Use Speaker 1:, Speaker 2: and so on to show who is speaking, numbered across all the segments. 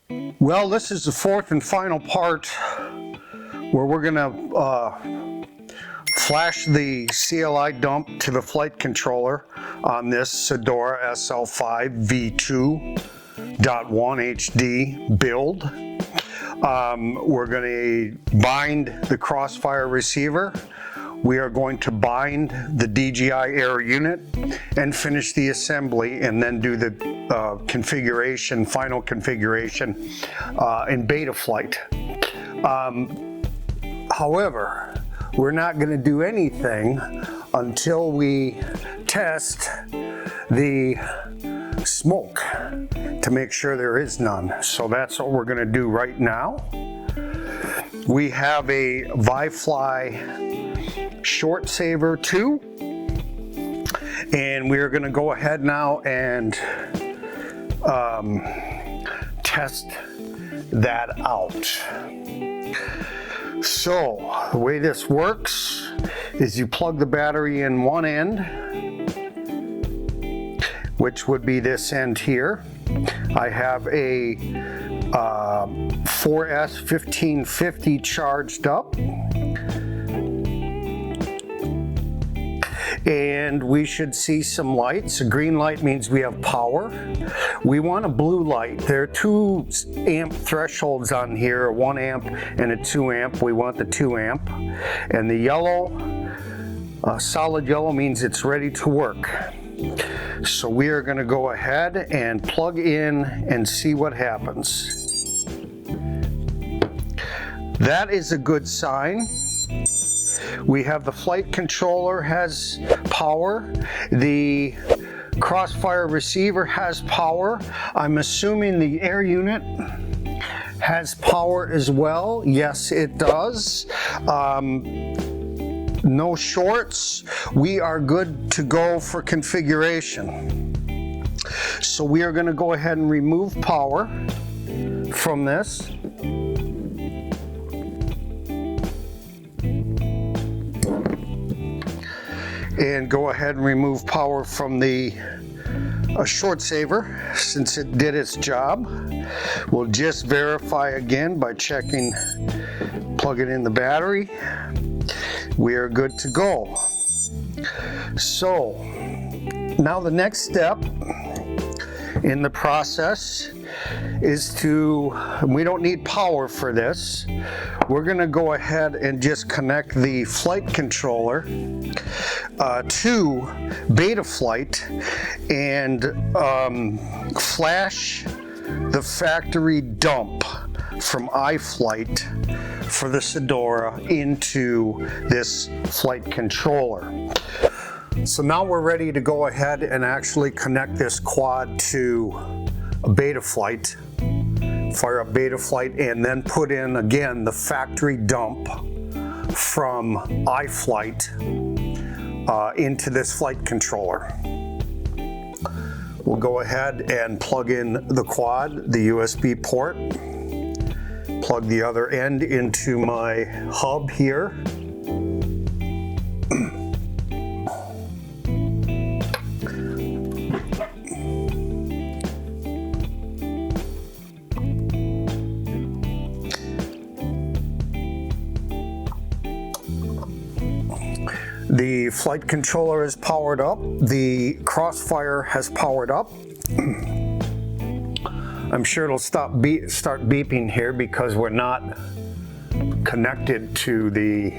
Speaker 1: Well, this is the fourth and final part where we're going to flash the CLI dump to the flight controller on this Cidora SL5 V2.1 HD build. We're going to bind the Crossfire receiver. We are going to bind the DJI Air Unit and finish the assembly, and then do the configuration, final configuration in Betaflight. However, we're not going to do anything until we test the smoke to make sure there is none. So that's what we're going to do right now. We have a Iflight Short Saver 2, and we're going to go ahead now and test that out. So the way this works is you plug the battery in one end, which would be this end here. I have a 4S 1550 charged up, and we should see some lights. A green light means we have power. We want a blue light. There are 2 amp thresholds on here, a 1 amp and a 2 amp. We want the 2 amp. And the yellow, solid yellow, means it's ready to work. So we are going to go ahead and plug in and see what happens. That is a good sign. We have the flight controller has power. The Crossfire receiver has power. I'm assuming the Air Unit has power as well. Yes, it does. No shorts. We are good to go for configuration. So we are going to go ahead and remove power from this. And go ahead and remove power from the short saver since it did its job. We'll just verify again by checking, plugging in the battery. We are good to go. So now the next step in the process is we don't need power for this. We're going to go ahead and just connect the flight controller to Betaflight and flash the factory dump from Iflight for the Cidora into this flight controller. So now we're ready to go ahead and actually connect this quad to a Betaflight, fire up Betaflight, and then put in again the factory dump from Iflight into this flight controller. We'll go ahead and plug in the quad, the USB port, plug the other end into my hub here. The flight controller is powered up. The Crossfire has powered up. I'm sure it'll start beeping here because we're not connected to the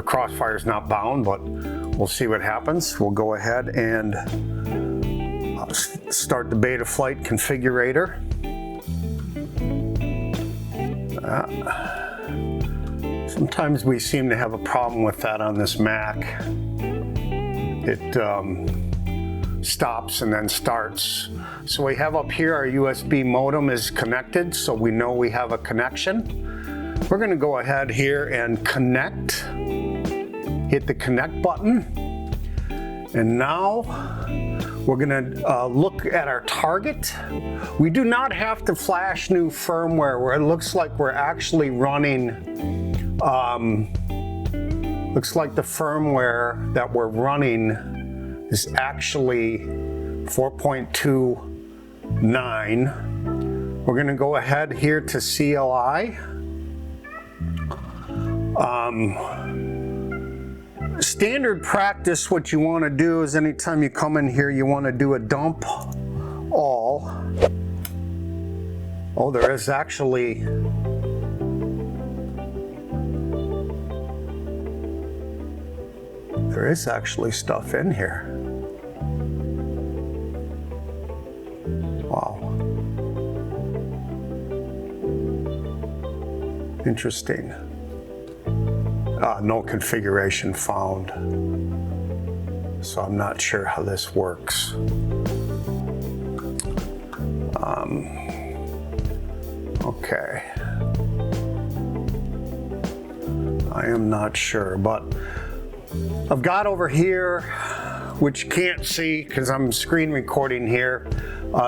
Speaker 1: Crossfire is not bound, but we'll see what happens. We'll go ahead and start the Betaflight configurator. Sometimes we seem to have a problem with that on this Mac. It stops and then starts. So we have up here our USB modem is connected, so we know we have a connection. We're going to go ahead here and connect. Hit the connect button. And now we're going to look at our target. We do not have to flash new firmware where it looks like we're actually running looks like the firmware that we're running is actually 4.29 We're going to go ahead here to CLI. Standard practice, what you want to do is anytime you come in here, you want to do a dump all. Oh, there is actually stuff in here. Wow. Interesting. No configuration found. So I'm not sure how this works. Okay. I am not sure, but I've got over here, which you can't see because I'm screen recording here,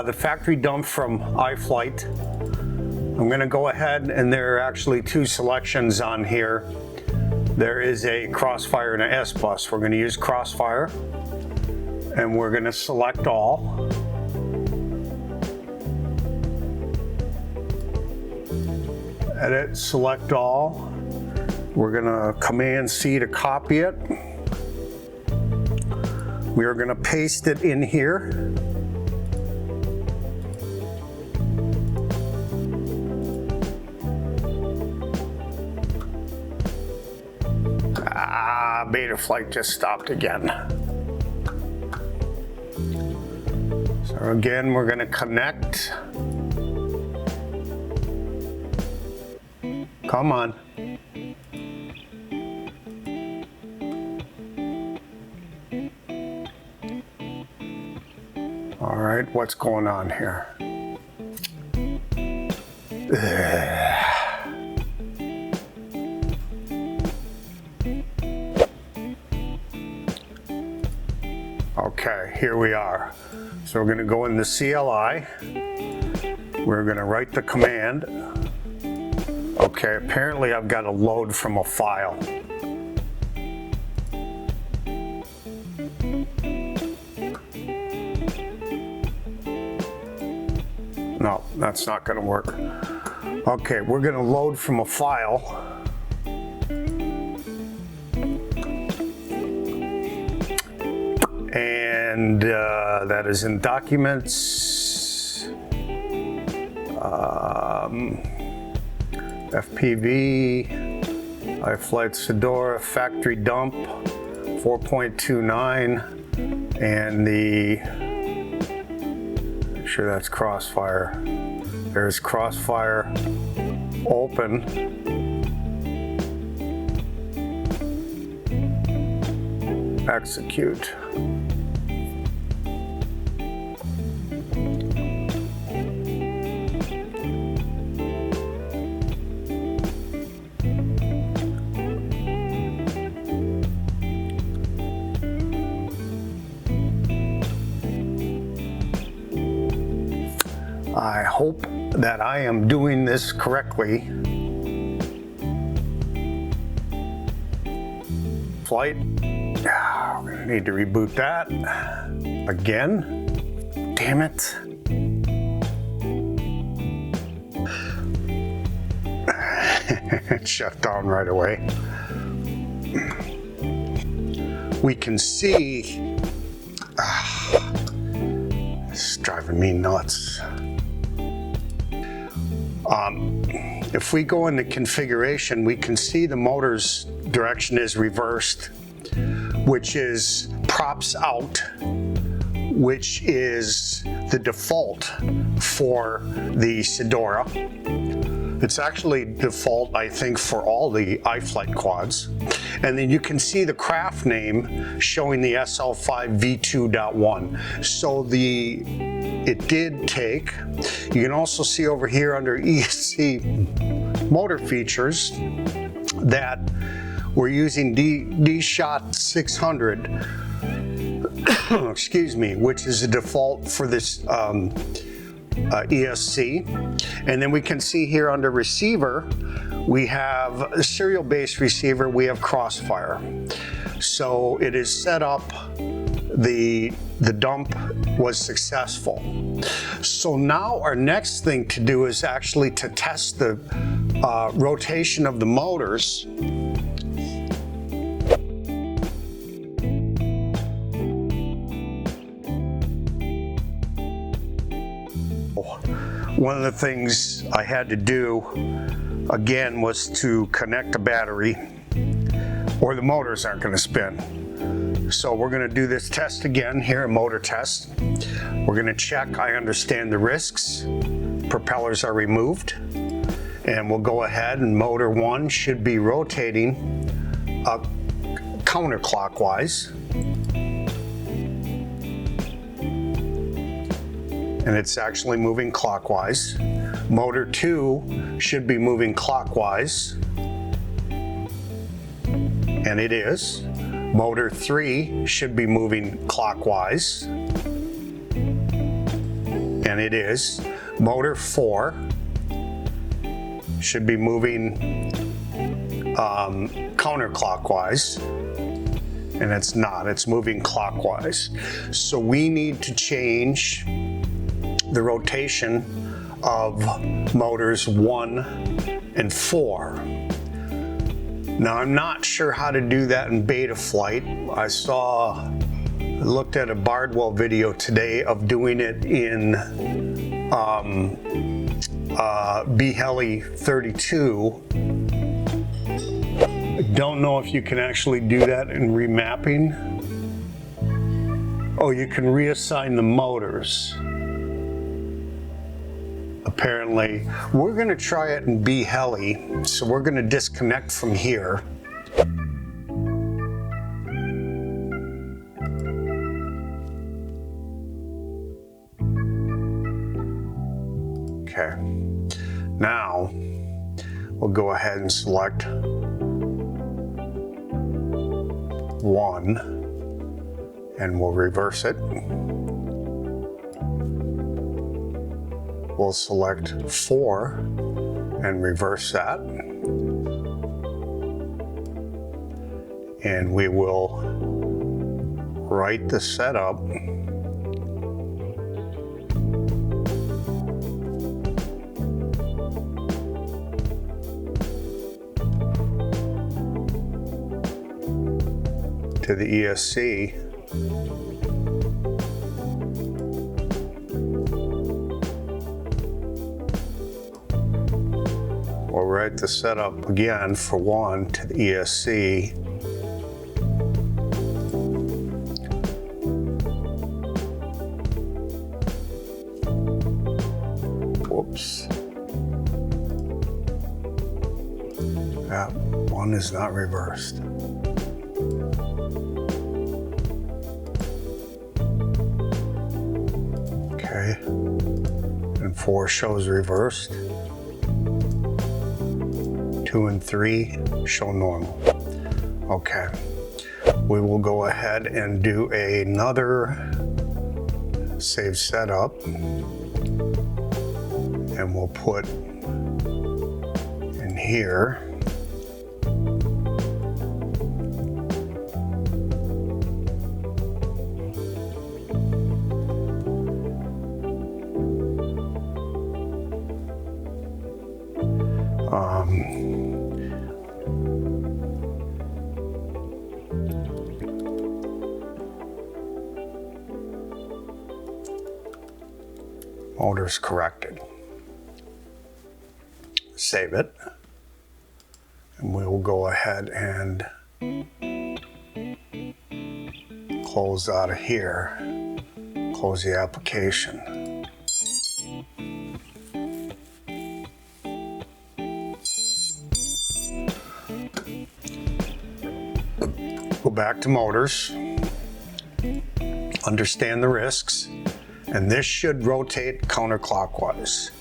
Speaker 1: the factory dump from Iflight. I'm going to go ahead, and there are actually two selections on here. There is a Crossfire and an S-Bus. We're going to use Crossfire, and we're going to select all. Edit, select all. We're going to Command C to copy it. We are going to paste it in here. Betaflight just stopped again. So again, we're going to connect. Come on. All right, what's going on here? Okay, here we are. So we're going to go in the CLI. We're going to write the command. Okay, apparently I've got to load from a file. No, that's not going to work. Okay, we're going to load from a file. And that is in Documents, FPV, Iflight Cidora Factory Dump 4.29, and make sure that's Crossfire. There's Crossfire, open. Execute. I hope that I am doing this correctly. Flight. We're going to need to reboot that again. Damn it. It shut down right away. We can see. It's driving me nuts. If we go into configuration, we can see the motor's direction is reversed, which is props out, which is the default for the Cidora. It's actually default, I think, for all the Iflight quads. And then you can see the craft name showing the SL5 V2.1. So it did take. You can also see over here under ESC motor features that we're using D-Shot 600, excuse me, which is a default for this ESC. And then we can see here under receiver, we have a serial-based receiver, we have Crossfire. So it is set up, the dump was successful. So now our next thing to do is actually to test the rotation of the motors. One of the things I had to do again was to connect a battery or the motors aren't going to spin. So we're going to do this test again here, a motor test. We're going to check I understand the risks, propellers are removed, and we'll go ahead and motor 1 should be rotating counterclockwise. And it's actually moving clockwise. Motor 2 should be moving clockwise, and it is. Motor 3 should be moving clockwise, and it is. Motor 4 should be moving counterclockwise, and it's not, it's moving clockwise. So we need to change the rotation of motors 1 and 4. Now I'm not sure how to do that in Betaflight. I looked at a Bardwell video today of doing it in Beheli 32. I don't know if you can actually do that in remapping. Oh, you can reassign the motors. Apparently, we're going to try it in Beheli, so we're going to disconnect from here. Okay, now we'll go ahead and select 1 and we'll reverse it. We'll select 4 and reverse that. And we will write the setup. To the ESC. We'll write the setup again for 1 to the ESC. Whoops. That 1 is not reversed. Okay. And 4 shows reversed. 2 and 3 show normal. Okay, we will go ahead and do another save setup, and we'll put in here motors corrected. Save it, and we will go ahead and close out of here, close the application. Go back to motors, understand the risks, and this should rotate counterclockwise.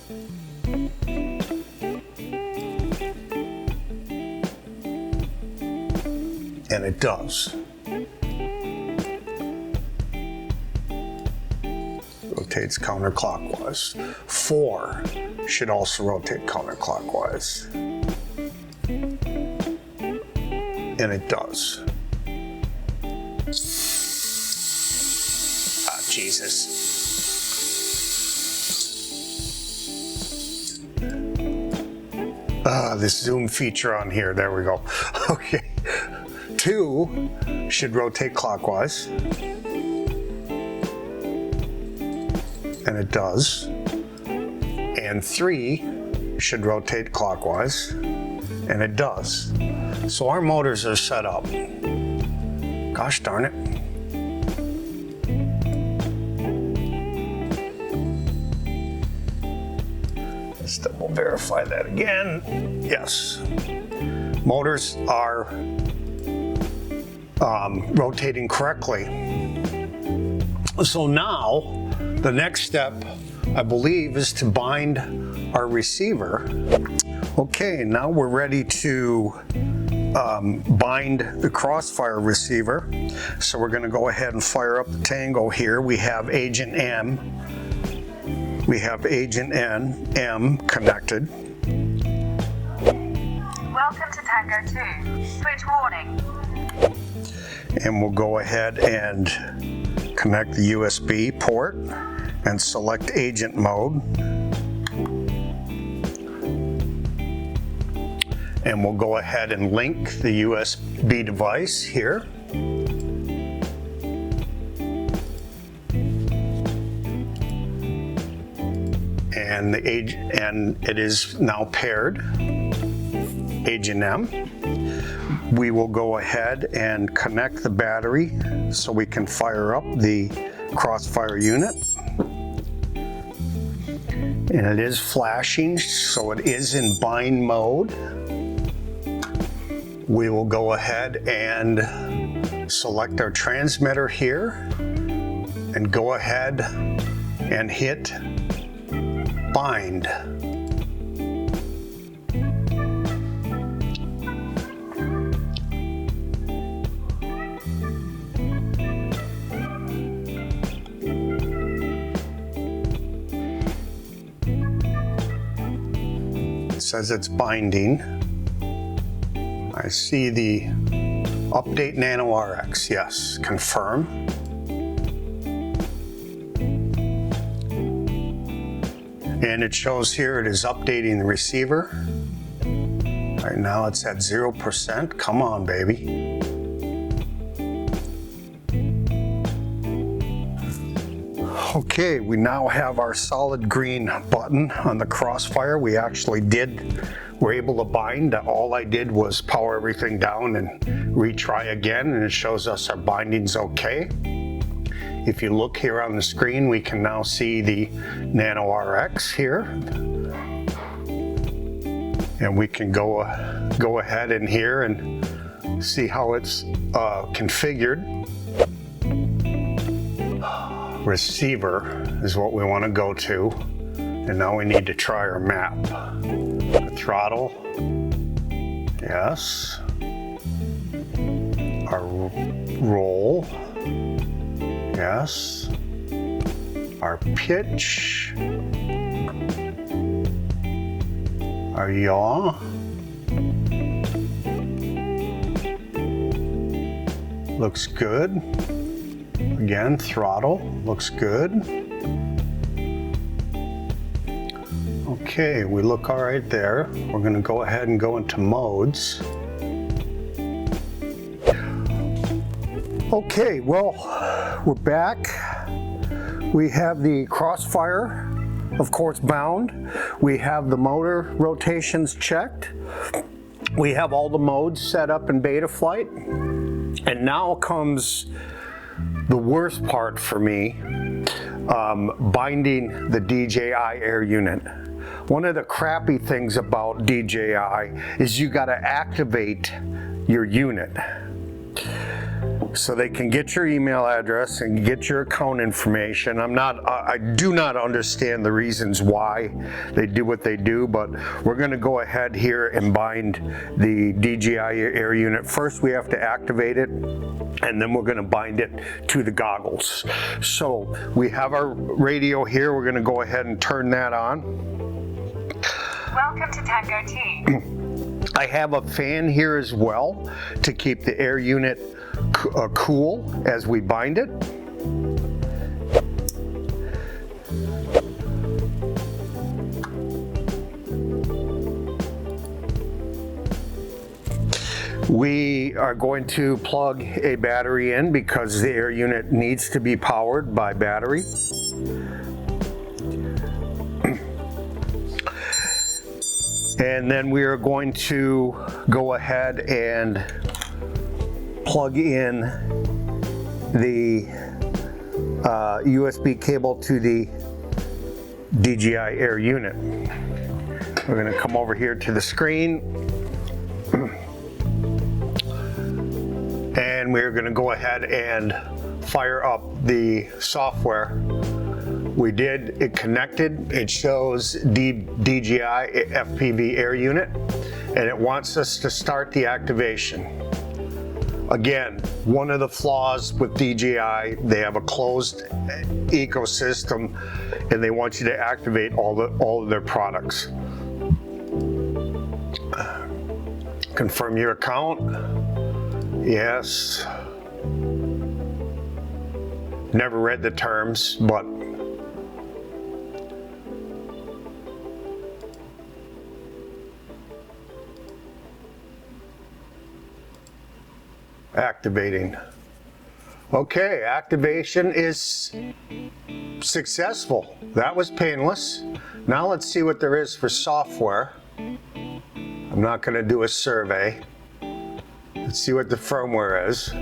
Speaker 1: And it does. Rotates counterclockwise. 4 should also rotate counterclockwise. And it does. Ah, Jesus. This zoom feature on here, there we go. Okay, 2 should rotate clockwise. And it does. And 3 should rotate clockwise. And it does. So our motors are set up. Gosh darn it. Let's double verify that again. Yes. Motors are rotating correctly. So now the next step, I believe, is to bind our receiver. Okay, now we're ready to bind the Crossfire receiver. So we're going to go ahead and fire up the Tango here. We have Agent M. We have Agent M connected.
Speaker 2: Welcome to Tango 2. Switch warning.
Speaker 1: And we'll go ahead and connect the USB port and select Agent mode. And we'll go ahead and link the USB device here. And it is now paired, Agent M. We will go ahead and connect the battery so we can fire up the Crossfire unit. And it is flashing, so it is in bind mode. We will go ahead and select our transmitter here and go ahead and hit bind. It says it's binding. I see the update Nano RX, yes, confirm. And it shows here it is updating the receiver. Right now it's at 0%, come on baby. Okay, we now have our solid green button on the Crossfire. We actually were able to bind. All I did was power everything down and retry again, and it shows us our binding's okay. If you look here on the screen, we can now see the Nano RX here. And we can go ahead in here and see how it's configured. Receiver is what we want to go to. And now we need to try our map. The throttle, yes. Our roll, yes. Our pitch, our yaw. Looks good. Again, throttle, looks good. Okay, we look all right there. We're going to go ahead and go into modes. Okay, well, we're back. We have the Crossfire, of course, bound. We have the motor rotations checked. We have all the modes set up in Betaflight. And now comes the worst part for me, binding the DJI Air Unit. One of the crappy things about DJI is you gotta activate your unit so they can get your email address and get your account information. I do not understand the reasons why they do what they do, but we're gonna go ahead here and bind the DJI Air Unit. First, we have to activate it, and then we're gonna bind it to the goggles. So we have our radio here. We're gonna go ahead and turn that on.
Speaker 2: Welcome to Tango 2.
Speaker 1: I have a fan here as well to keep the Air Unit cool as we bind it. We are going to plug a battery in because the air unit needs to be powered by battery. And then we are going to go ahead and plug in the USB cable to the DJI Air Unit. We're going to come over here to the screen and we're going to go ahead and fire up the software. We did, it connected, it shows DJI FPV Air Unit, and it wants us to start the activation. Again, one of the flaws with DJI, they have a closed ecosystem and they want you to activate all of their products. Confirm your account. Yes. Never read the terms, but activating. Okay, activation is successful. That was painless. Now let's see what there is for software. I'm not going to do a survey. Let's see what the firmware is.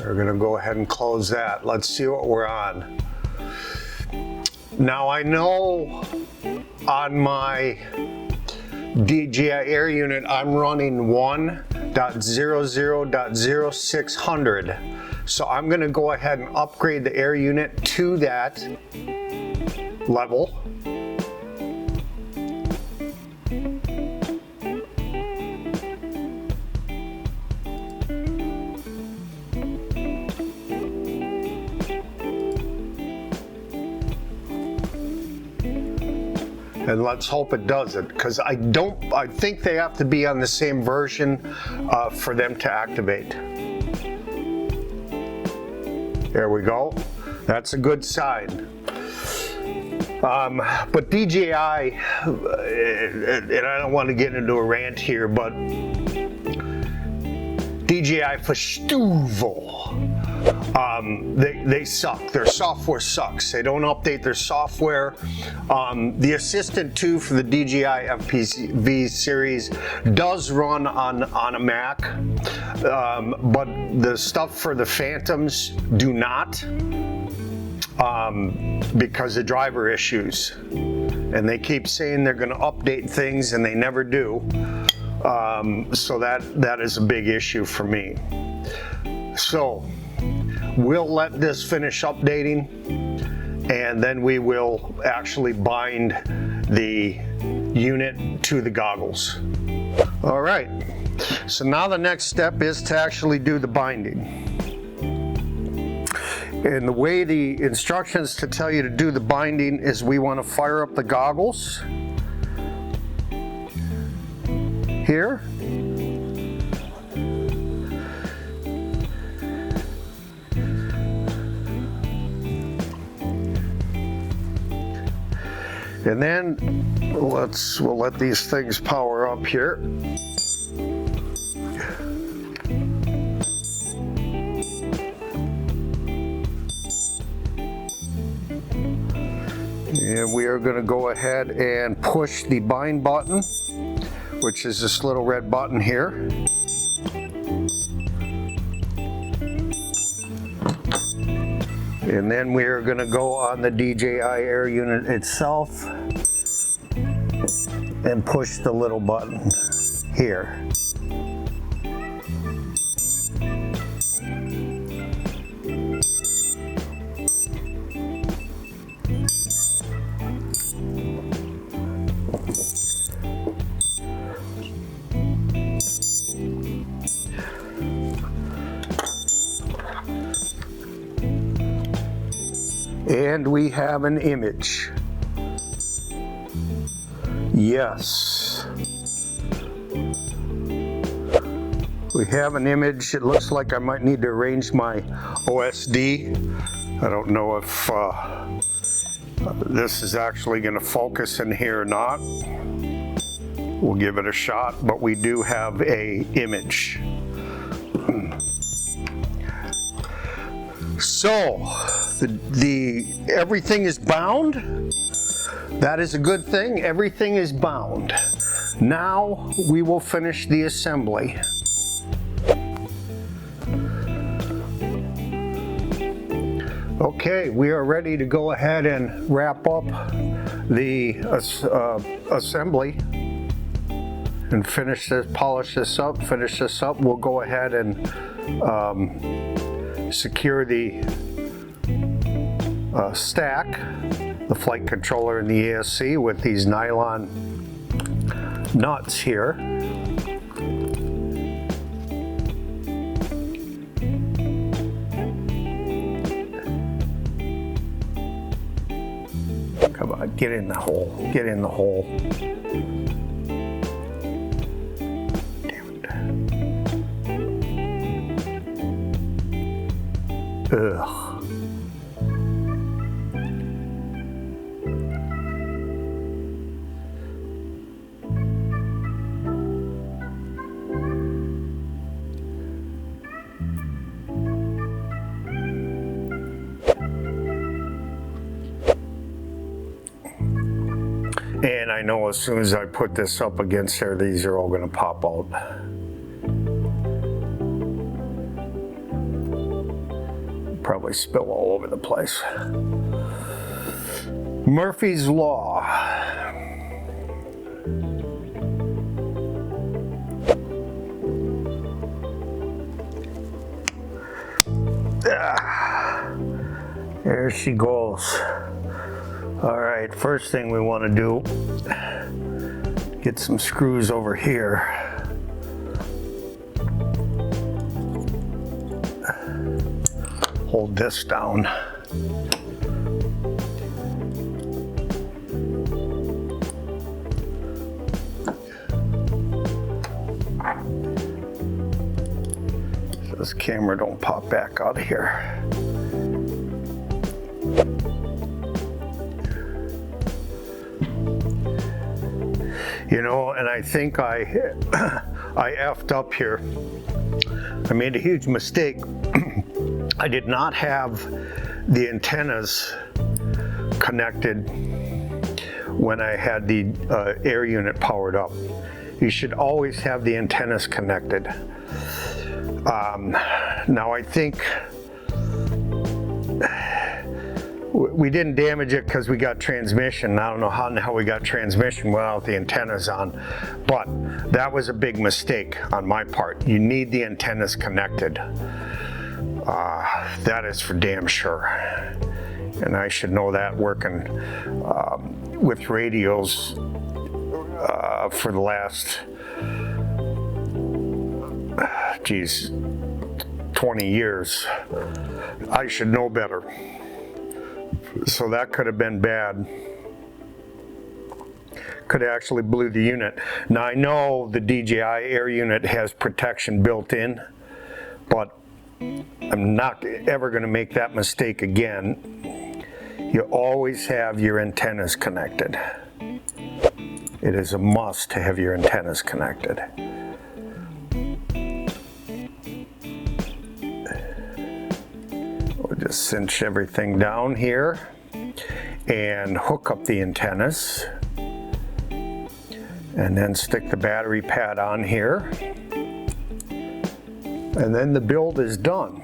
Speaker 1: We're going to go ahead and close that. Let's see what we're on. Now I know on my DJI Air Unit I'm running 1.00.0600. So I'm going to go ahead and upgrade the Air Unit to that level. And let's hope it does it, because I think they have to be on the same version for them to activate. There we go. That's a good sign. But DJI, and I don't want to get into a rant here, but DJI Verstuvel. They suck. Their software sucks. They don't update their software. The Assistant 2 for the DJI FPV series does run on a Mac, but the stuff for the Phantoms do not, because of driver issues. And they keep saying they're going to update things and they never do. So that is a big issue for me. So we'll let this finish updating and then we will actually bind the unit to the goggles. All right, so now the next step is to actually do the binding. And the way the instructions to tell you to do the binding is we want to fire up the goggles here. And then we'll let these things power up here. And we are going to go ahead and push the bind button, which is this little red button here. And then we are going to go on the DJI Air Unit itself and push the little button here. And we have an image. Yes. We have an image. It looks like I might need to arrange my OSD. I don't know if This is actually going to focus in here or not. We'll give it a shot, but we do have a image. So everything is bound. That is a good thing. Everything is bound. Now we will finish the assembly. Okay, we are ready to go ahead and wrap up the assembly and finish this, polish this up, finish this up. We'll go ahead and secure the stack, the flight controller and the ESC with these nylon nuts here. Come on, get in the hole, get in the hole. Damn it. Ugh. And I know as soon as I put this up against there, these are all going to pop out. Probably spill all over the place. Murphy's Law. There she goes. All right, first thing we want to do, get some screws over here. Hold this down. So this camera don't pop back out of here. You know, and I think I effed up here. I made a huge mistake. I did not have the antennas connected when I had the air unit powered up. You should always have the antennas connected. Now I think we didn't damage it because we got transmission. I don't know how we got transmission without the antennas on, but that was a big mistake on my part. You need the antennas connected. That is for damn sure. And I should know that working with radios for the last, 20 years. I should know better. So that could have been bad. Could have actually blew the unit. Now I know the DJI Air Unit has protection built in, but I'm not ever going to make that mistake again. You always have your antennas connected. It is a must to have your antennas connected. We'll just cinch everything down here and hook up the antennas, and then stick the battery pad on here, and then the build is done.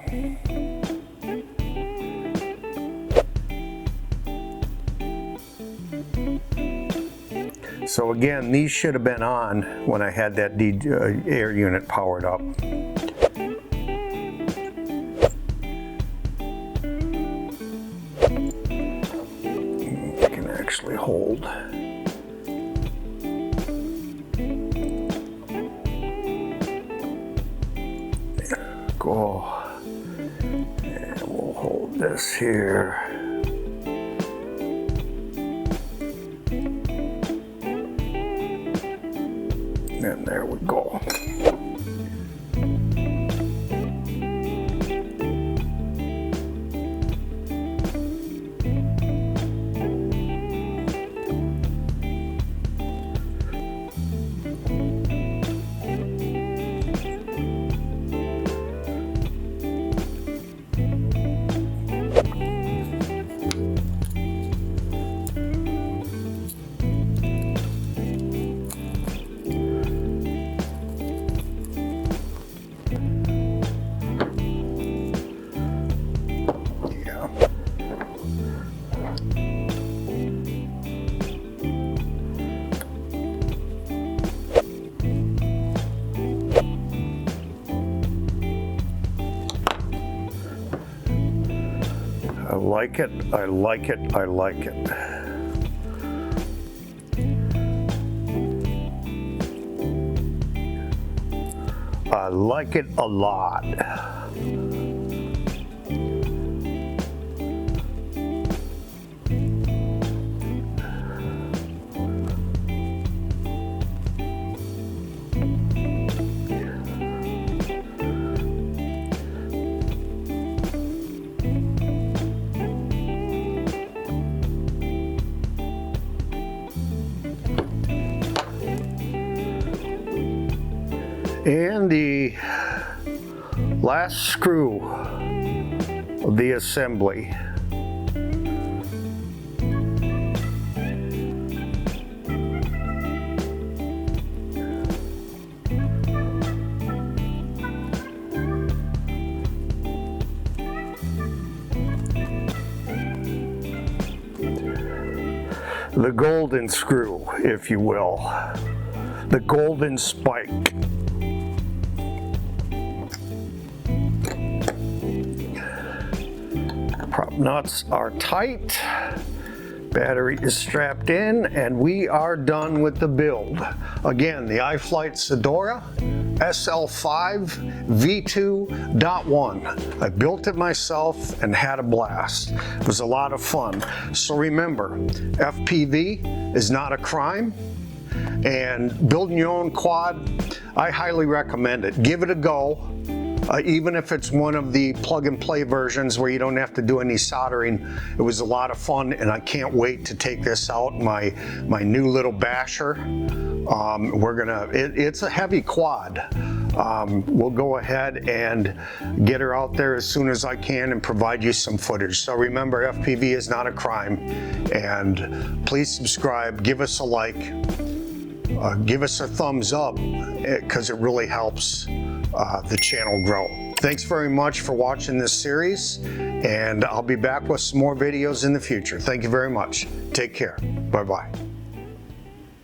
Speaker 1: So again, these should have been on when I had that air unit powered up. I can actually hold. There, go. And we'll hold this here. And there we go. like it, I like it, I like it. I like it a lot. And the last screw of the assembly. The golden screw, if you will. The golden spike. Prop nuts are tight, battery is strapped in, and we are done with the build. Again, the Iflight Cidora SL5 V2.1. I built it myself and had a blast. It was a lot of fun. So remember, FPV is not a crime, and building your own quad, I highly recommend it. Give it a go. Even if it's one of the plug-and-play versions where you don't have to do any soldering, it was a lot of fun, and I can't wait to take this out, my new little basher. It's a heavy quad. We'll go ahead and get her out there as soon as I can and provide you some footage. So remember, FPV is not a crime, and please subscribe, give us a like, give us a thumbs up, because it really helps the channel grow. Thanks very much for watching this series, and I'll be back with some more videos in the future. Thank you very much. Take care. Bye-bye.